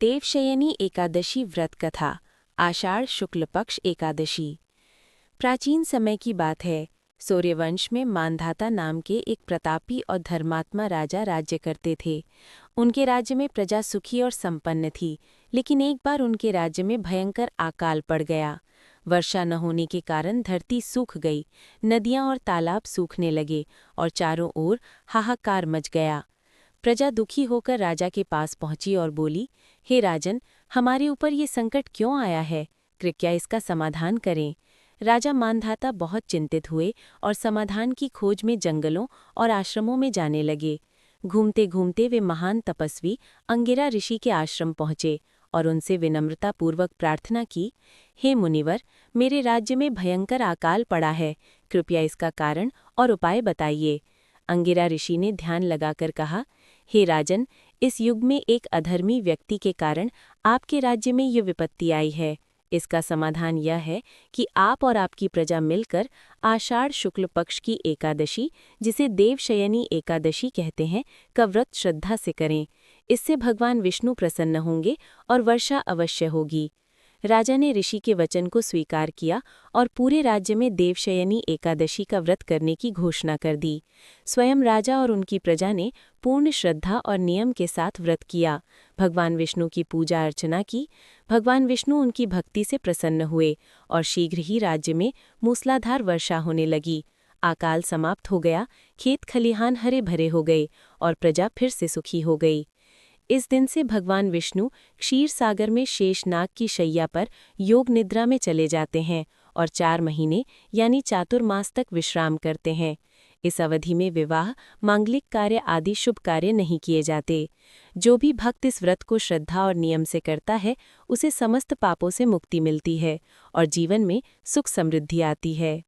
देवशयनी एकादशी व्रत कथा। आषाढ़ शुक्ल पक्ष एकादशी। प्राचीन समय की बात है। सूर्यवंश में मांधाता नाम के एक प्रतापी और धर्मात्मा राजा राज्य करते थे। उनके राज्य में प्रजा सुखी और संपन्न थी, लेकिन एक बार उनके राज्य में भयंकर अकाल पड़ गया। वर्षा न होने के कारण धरती सूख गई, नदियां और तालाब सूखने लगे और चारों ओर हाहाकार मच गया। प्रजा दुखी होकर राजा के पास पहुंची और बोली, हे राजन, हमारे ऊपर ये संकट क्यों आया है? कृपया इसका समाधान करें। राजा मांधाता बहुत चिंतित हुए और समाधान की खोज में जंगलों और आश्रमों में जाने लगे। घूमते घूमते वे महान तपस्वी अंगिरा ऋषि के आश्रम पहुंचे और उनसे विनम्रतापूर्वक प्रार्थना की, हे मुनिवर, मेरे राज्य में भयंकर अकाल पड़ा है, कृपया इसका कारण और उपाय बताइए। अंगिरा ऋषि ने ध्यान लगाकर कहा, हे राजन, इस युग में एक अधर्मी व्यक्ति के कारण आपके राज्य में ये विपत्ति आई है। इसका समाधान यह है कि आप और आपकी प्रजा मिलकर आषाढ़ शुक्ल पक्ष की एकादशी, जिसे देवशयनी एकादशी कहते हैं, का व्रत श्रद्धा से करें। इससे भगवान विष्णु प्रसन्न होंगे और वर्षा अवश्य होगी। राजा ने ऋषि के वचन को स्वीकार किया और पूरे राज्य में देवशयनी एकादशी का व्रत करने की घोषणा कर दी। स्वयं राजा और उनकी प्रजा ने पूर्ण श्रद्धा और नियम के साथ व्रत किया, भगवान विष्णु की पूजा अर्चना की। भगवान विष्णु उनकी भक्ति से प्रसन्न हुए और शीघ्र ही राज्य में मूसलाधार वर्षा होने लगी। अकाल समाप्त हो गया, खेत खलिहान हरे भरे हो गए और प्रजा फिर से सुखी हो गई। इस दिन से भगवान विष्णु क्षीर सागर में शेषनाग की शैया पर योग निद्रा में चले जाते हैं और 4 महीने यानी चातुर्मास तक विश्राम करते हैं। इस अवधि में विवाह, मांगलिक कार्य आदि शुभ कार्य नहीं किए जाते। जो भी भक्त इस व्रत को श्रद्धा और नियम से करता है, उसे समस्त पापों से मुक्ति मिलती है और जीवन में सुख समृद्धि आती है।